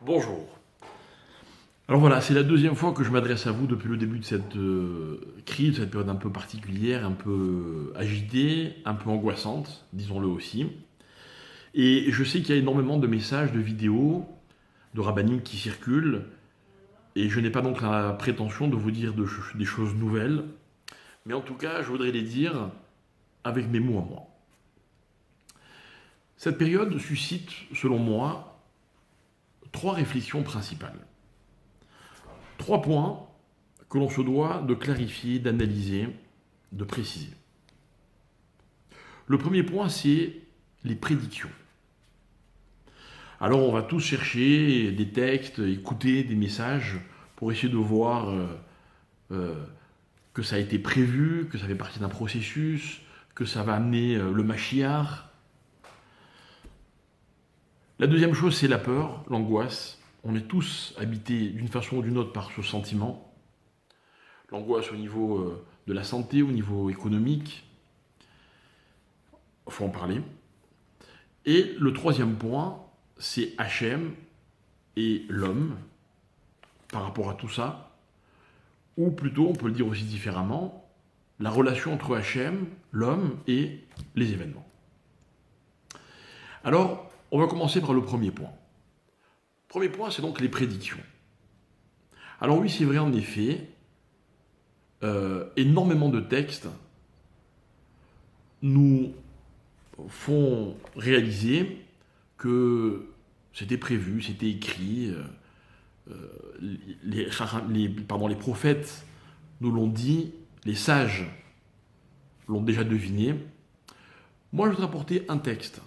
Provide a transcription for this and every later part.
Bonjour. Alors voilà, c'est la deuxième fois que je m'adresse à vous depuis le début de cette crise, cette période un peu particulière, un peu agitée, un peu angoissante, disons-le aussi. Et je sais qu'il y a énormément de messages, de vidéos, de rabbinim qui circulent, et je n'ai pas donc la prétention de vous dire des choses nouvelles, mais en tout cas, je voudrais les dire avec mes mots à moi. Cette période suscite, selon moi, trois réflexions principales. Trois points que l'on se doit de clarifier, d'analyser, de préciser. Le premier point, c'est les prédictions. Alors on va tous chercher des textes, écouter des messages pour essayer de voir que ça a été prévu, que ça fait partie d'un processus, que ça va amener le Mashiach. La deuxième chose, c'est la peur, l'angoisse. On est tous habités d'une façon ou d'une autre par ce sentiment. L'angoisse au niveau de la santé, au niveau économique. Il faut en parler. Et le troisième point, c'est Hachem et l'homme par rapport à tout ça. Ou plutôt, on peut le dire aussi différemment, la relation entre Hachem, l'homme et les événements. Alors, on va commencer par le premier point. Le premier point, c'est donc les prédictions. Alors oui, c'est vrai en effet, énormément de textes nous font réaliser que c'était prévu, c'était écrit, les prophètes nous l'ont dit, les sages l'ont déjà deviné. Moi, je voudrais apporter un texte,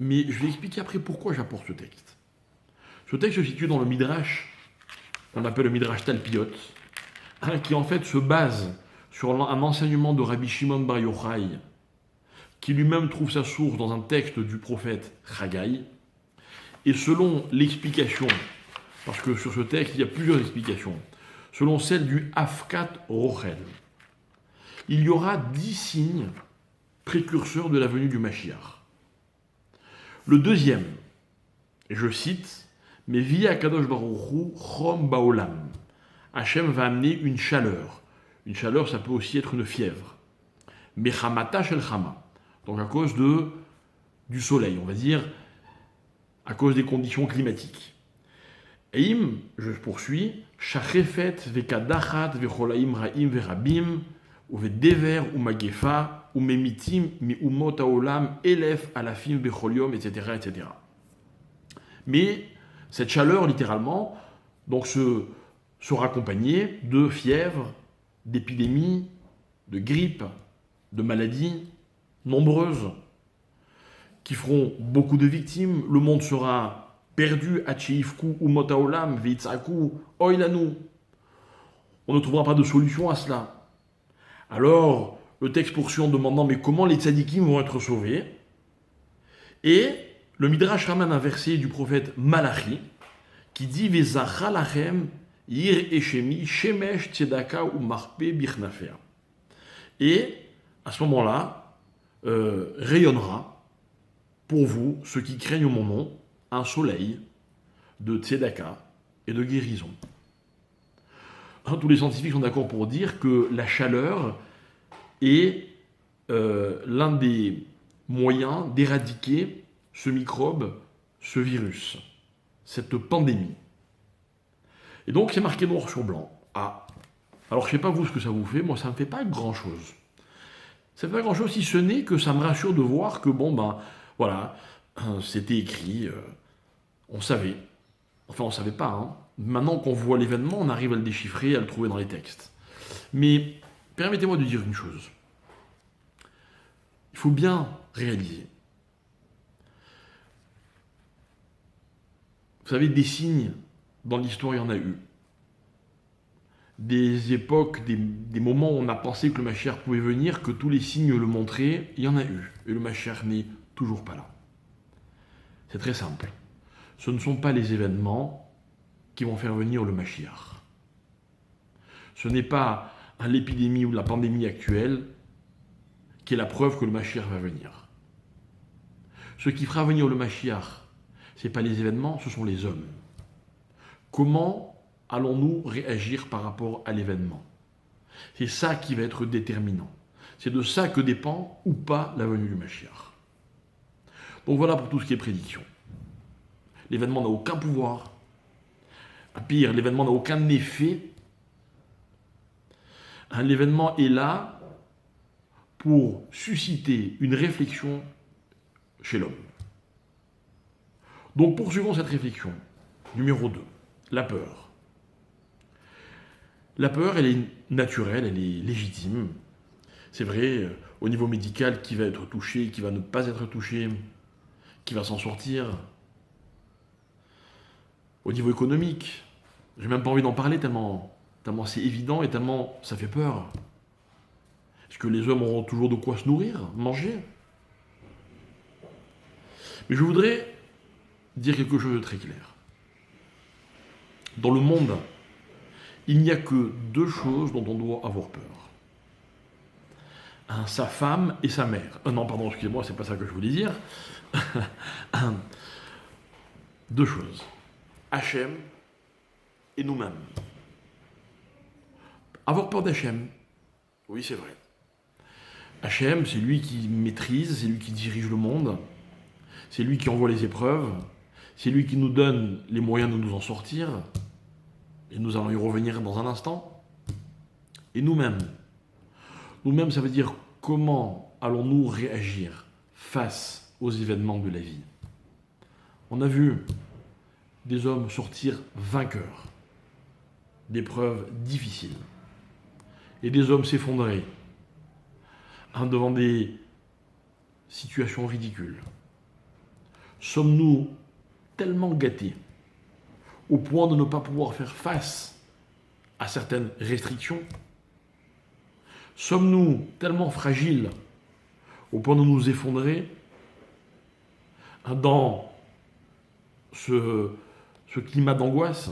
mais je vais expliquer après pourquoi j'apporte ce texte. Ce texte se situe dans le Midrash, qu'on appelle le Midrash Talpiot, qui en fait se base sur un enseignement de Rabbi Shimon Bar Yochai, qui lui-même trouve sa source dans un texte du prophète Haggai. Et selon l'explication, parce que sur ce texte il y a plusieurs explications, selon celle du Afkat Rochel, il y aura 10 signes précurseurs de la venue du Mashiach. Le deuxième, et je cite, mais via Kadosh Baruch Hu Chom Baolam. Hachem va amener une chaleur. Une chaleur, ça peut aussi être une fièvre. Mechamata shel chama. Donc à cause du soleil, on va dire, à cause des conditions climatiques. Eim, je poursuis, Shachefet vekadachat vecholaim ra'im verabim, uvedever umagefa, umemitim mi umot haolam elef alafim becholiom, etc., etc. Mais cette chaleur, littéralement, donc sera accompagnée de fièvres, d'épidémies, de grippes, de maladies nombreuses, qui feront beaucoup de victimes. Le monde sera perdu. Hacheifku umot haolam veitzaku oilanu. On ne trouvera pas de solution à cela. Alors, le texte poursuit en demandant mais comment les tzadikim vont être sauvés? Et le Midrash ramène un verset du prophète Malachi qui dit Vezacha lachem yir eshemi shemesh tzedaka ou marpe bichnafea. Et à ce moment-là, rayonnera pour vous, ceux qui craignent mon nom, un soleil de tzedaka et de guérison. Tous les scientifiques sont d'accord pour dire que la chaleur est l'un des moyens d'éradiquer ce microbe, ce virus, cette pandémie. Et donc c'est marqué noir sur blanc. Ah, alors je ne sais pas vous ce que ça vous fait, moi ça ne me fait pas grand-chose. Ça ne fait pas grand-chose si ce n'est que ça me rassure de voir que voilà, c'était écrit, on savait. Enfin on ne savait pas, hein. Maintenant qu'on voit l'événement, on arrive à le déchiffrer, à le trouver dans les textes. Mais permettez-moi de dire une chose. Il faut bien réaliser. Vous savez, des signes, dans l'histoire, il y en a eu. Des époques, des moments où on a pensé que le Mashiach pouvait venir, que tous les signes le montraient, il y en a eu. Et le Mashiach n'est toujours pas là. C'est très simple. Ce ne sont pas les événements qui vont faire venir le Mashiach. Ce n'est pas l'épidémie ou la pandémie actuelle qui est la preuve que le Mashiach va venir. Ce qui fera venir le Mashiach, ce n'est pas les événements, ce sont les hommes. Comment allons-nous réagir par rapport à l'événement? C'est ça qui va être déterminant. C'est de ça que dépend ou pas la venue du Mashiach. Donc voilà pour tout ce qui est prédiction. L'événement n'a aucun pouvoir. Pire, l'événement n'a aucun effet. L'événement est là pour susciter une réflexion chez l'homme. Donc poursuivons cette réflexion. Numéro 2, la peur. La peur, elle est naturelle, elle est légitime. C'est vrai, au niveau médical, qui va être touché, qui va ne pas être touché, qui va s'en sortir. Au niveau économique, j'ai même pas envie d'en parler tellement c'est évident et tellement ça fait peur. Est-ce que les hommes auront toujours de quoi se nourrir, manger? Mais je voudrais dire quelque chose de très clair. Dans le monde, il n'y a que deux choses dont on doit avoir peur. Sa femme et sa mère. Non, pardon, excusez-moi, c'est pas ça que je voulais dire. Deux choses. Hachem et nous-mêmes. Avoir peur d'Hachem, oui, c'est vrai. Hachem, c'est lui qui maîtrise, c'est lui qui dirige le monde, c'est lui qui envoie les épreuves, c'est lui qui nous donne les moyens de nous en sortir, et nous allons y revenir dans un instant. Et nous-mêmes. Nous-mêmes, ça veut dire comment allons-nous réagir face aux événements de la vie. On a vu des hommes sortir vainqueurs d'épreuves difficiles et des hommes s'effondrer devant des situations ridicules. Sommes-nous tellement gâtés au point de ne pas pouvoir faire face à certaines restrictions? Sommes-nous tellement fragiles au point de nous effondrer dans ce climat d'angoisse?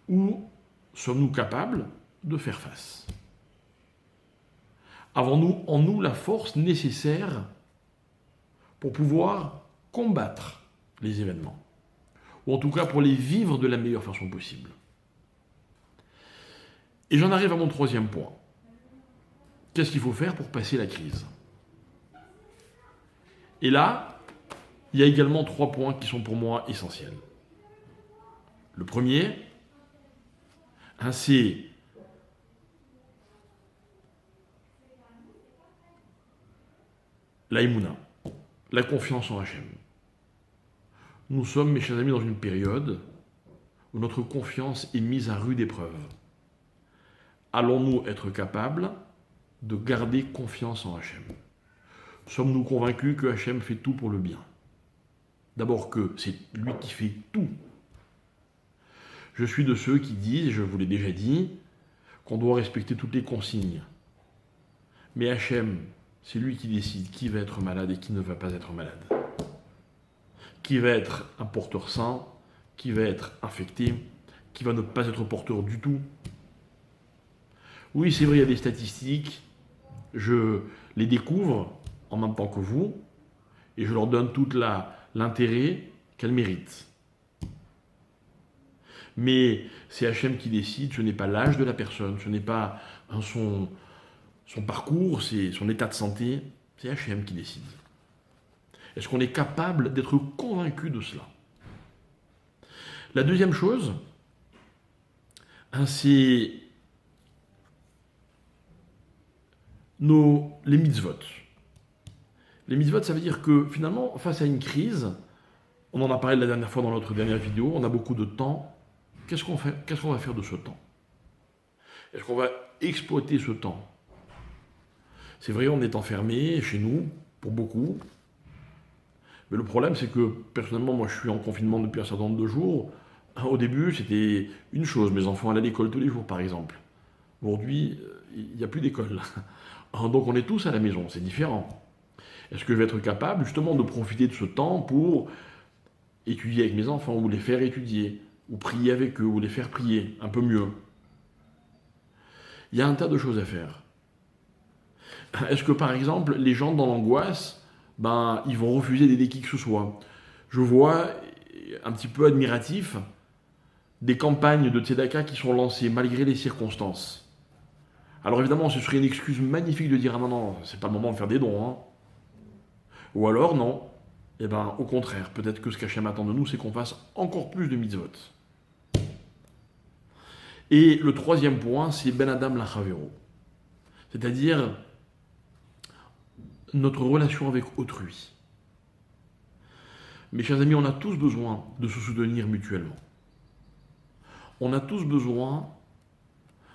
Ou sommes-nous capables de faire face? Avons-nous en nous la force nécessaire pour pouvoir combattre les événements? Ou en tout cas pour les vivre de la meilleure façon possible? Et j'en arrive à mon troisième point. Qu'est-ce qu'il faut faire pour passer la crise? Et là, il y a également 3 points qui sont pour moi essentiels. Le premier, c'est l'aïmouna, la confiance en Hachem. Nous sommes, mes chers amis, dans une période où notre confiance est mise à rude épreuve. Allons-nous être capables de garder confiance en Hachem? Sommes-nous convaincus que Hachem fait tout pour le bien? D'abord que c'est lui qui fait tout. Je suis de ceux qui disent, je vous l'ai déjà dit, qu'on doit respecter toutes les consignes. Mais Hachem, c'est lui qui décide qui va être malade et qui ne va pas être malade. Qui va être un porteur sain, qui va être infecté, qui va ne pas être porteur du tout. Oui, c'est vrai, il y a des statistiques, je les découvre en même temps que vous, et je leur donne tout l'intérêt qu'elles méritent. Mais c'est Hachem qui décide, ce n'est pas l'âge de la personne, ce n'est pas son parcours, c'est son état de santé, c'est Hachem qui décide. Est-ce qu'on est capable d'être convaincu de cela? La deuxième chose, c'est les mitzvot. Les mitzvot, ça veut dire que finalement, face à une crise, on en a parlé la dernière fois dans notre dernière vidéo, on a beaucoup de temps. Qu'est-ce qu'on va faire de ce temps? Est-ce qu'on va exploiter ce temps? C'est vrai, on est enfermé chez nous, pour beaucoup. Mais le problème, c'est que, personnellement, moi, je suis en confinement depuis un certain nombre de jours. Au début, c'était une chose. Mes enfants allaient à l'école tous les jours, par exemple. Aujourd'hui, il n'y a plus d'école. Donc, on est tous à la maison. C'est différent. Est-ce que je vais être capable, justement, de profiter de ce temps pour étudier avec mes enfants, ou les faire étudier, ou prier avec eux, ou les faire prier un peu mieux? Il y a un tas de choses à faire. Est-ce que, par exemple, les gens dans l'angoisse, ils vont refuser d'aider qui que ce soit? Je vois, un petit peu admiratif des campagnes de tzedaka qui sont lancées malgré les circonstances. Alors évidemment, ce serait une excuse magnifique de dire « Ah non, non, c'est pas le moment de faire des dons. Hein. » Ou alors, non. Eh bien, au contraire, peut-être que ce qu'Hachem attend de nous, c'est qu'on fasse encore plus de mitzvot. Et le troisième point, c'est Ben Adam Lachavero. C'est-à-dire notre relation avec autrui. Mes chers amis, on a tous besoin de se soutenir mutuellement. On a tous besoin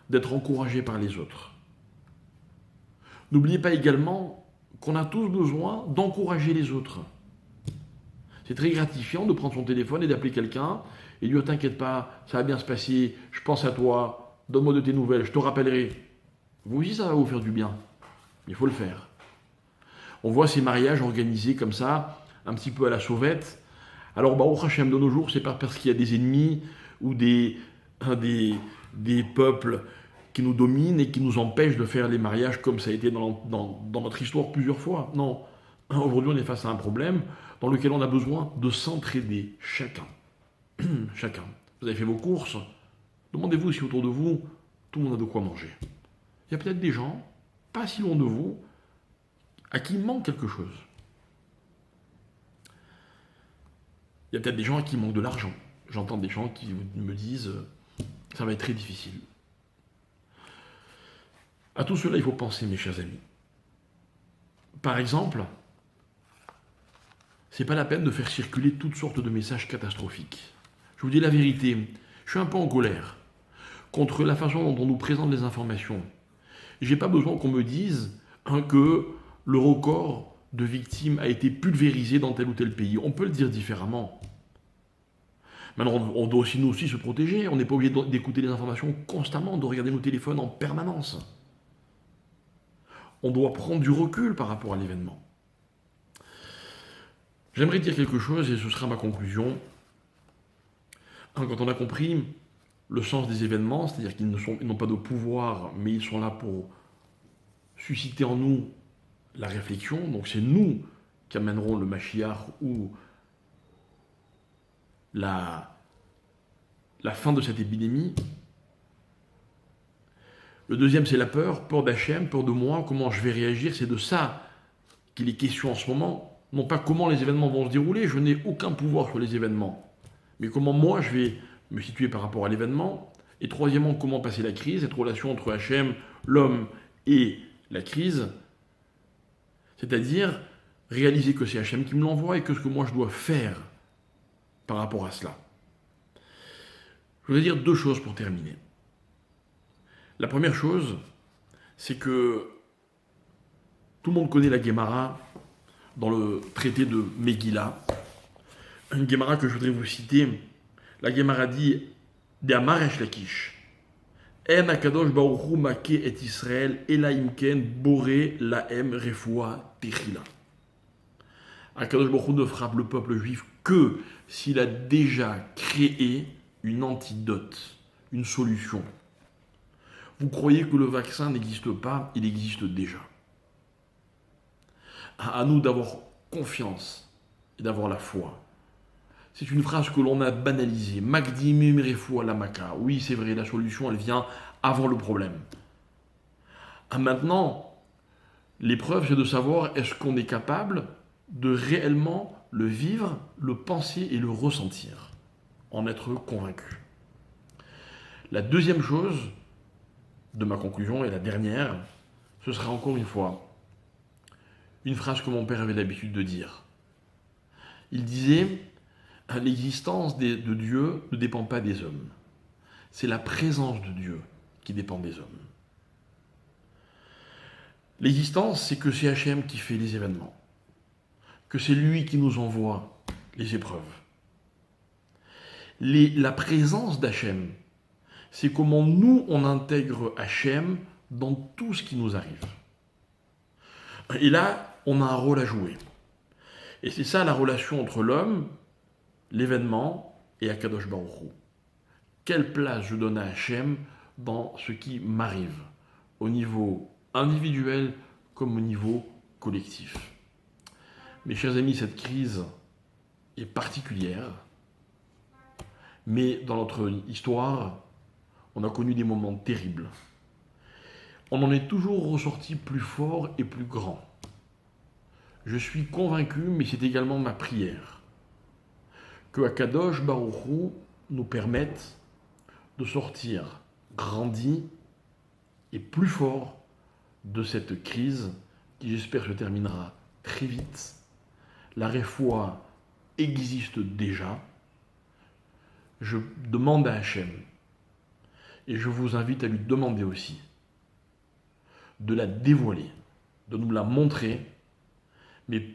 d'être encouragés par les autres. N'oubliez pas également qu'on a tous besoin d'encourager les autres. C'est très gratifiant de prendre son téléphone et d'appeler quelqu'un et lui dire « T'inquiète pas, ça va bien se passer, je pense à toi, donne-moi de tes nouvelles, je te rappellerai. » Vous aussi, ça va vous faire du bien. Il faut le faire. On voit ces mariages organisés comme ça, un petit peu à la sauvette. Alors, Baruch Hashem, de nos jours, c'est pas parce qu'il y a des ennemis ou des peuples qui nous dominent et qui nous empêchent de faire les mariages comme ça a été dans notre histoire plusieurs fois. Non. Aujourd'hui, on est face à un problème dans lequel on a besoin de s'entraider, chacun. Chacun. Vous avez fait vos courses. Demandez-vous si autour de vous, tout le monde a de quoi manger. Il y a peut-être des gens, pas si loin de vous, à qui il manque quelque chose. Il y a peut-être des gens à qui il manque de l'argent. J'entends des gens qui me disent « ça va être très difficile ». À tout cela, il faut penser, mes chers amis. Par exemple, c'est pas la peine de faire circuler toutes sortes de messages catastrophiques. Je vous dis la vérité, je suis un peu en colère contre la façon dont on nous présente les informations. J'ai pas besoin qu'on me dise que le record de victimes a été pulvérisé dans tel ou tel pays. On peut le dire différemment. Maintenant, on doit aussi nous aussi se protéger. On n'est pas obligé d'écouter les informations constamment, de regarder nos téléphones en permanence. On doit prendre du recul par rapport à l'événement. J'aimerais dire quelque chose et ce sera ma conclusion. Quand on a compris le sens des événements, c'est-à-dire qu'ils n'ont pas de pouvoir, mais ils sont là pour susciter en nous la réflexion. Donc c'est nous qui amènerons le Mashiach ou la fin de cette épidémie. Le deuxième, c'est la peur d'Hachem, peur de moi, comment je vais réagir. C'est de ça qu'il est question en ce moment. Non pas comment les événements vont se dérouler, je n'ai aucun pouvoir sur les événements. Mais comment moi je vais me situer par rapport à l'événement. Et troisièmement, comment passer la crise, cette relation entre Hachem, l'homme et la crise. C'est-à-dire réaliser que c'est Hachem qui me l'envoie et que ce que moi je dois faire par rapport à cela. Je voudrais dire deux choses pour terminer. La première chose, c'est que tout le monde connaît la Guémara dans le traité de Megillah. Une Guémara que je voudrais vous citer. La Guémara dit de Amaresh Lakish. En Akadosh Baruch Hu make et Israël elaimken boré laem refoua techila. Akadosh Baruch Hu ne frappe le peuple juif que s'il a déjà créé une antidote, une solution. Vous croyez que le vaccin n'existe pas, il existe déjà. À nous d'avoir confiance et d'avoir la foi. C'est une phrase que l'on a banalisée. Magdimim refoua lamaka. Oui, c'est vrai, la solution, elle vient avant le problème. Maintenant, l'épreuve, c'est de savoir est-ce qu'on est capable de réellement le vivre, le penser et le ressentir, en être convaincu. La deuxième chose de ma conclusion, et la dernière, ce sera encore une fois une phrase que mon père avait l'habitude de dire. Il disait « L'existence de Dieu ne dépend pas des hommes. C'est la présence de Dieu qui dépend des hommes. » L'existence, c'est que c'est Hachem qui fait les événements, que c'est lui qui nous envoie les épreuves. La présence d'Hachem, c'est comment nous, on intègre Hachem dans tout ce qui nous arrive. Et là, on a un rôle à jouer. Et c'est ça la relation entre l'homme, l'événement et Akadosh Baruch Hu. Quelle place je donne à Hachem dans ce qui m'arrive, au niveau individuel comme au niveau collectif. Mes chers amis, cette crise est particulière. Mais dans notre histoire, on a connu des moments terribles. On en est toujours ressorti plus fort et plus grand. Je suis convaincu, mais c'est également ma prière, que Akadosh Baruch Hu nous permette de sortir grandi et plus fort de cette crise qui, j'espère, se terminera très vite. La réfoua existe déjà. Je demande à Hachem, et je vous invite à lui demander aussi, de la dévoiler, de nous la montrer, mais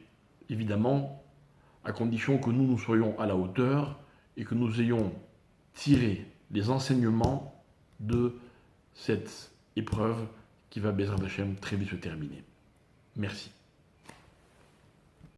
évidemment, à condition que nous soyons à la hauteur et que nous ayons tiré les enseignements de cette épreuve qui va, Bezrat Hashem, très vite se terminer. Merci.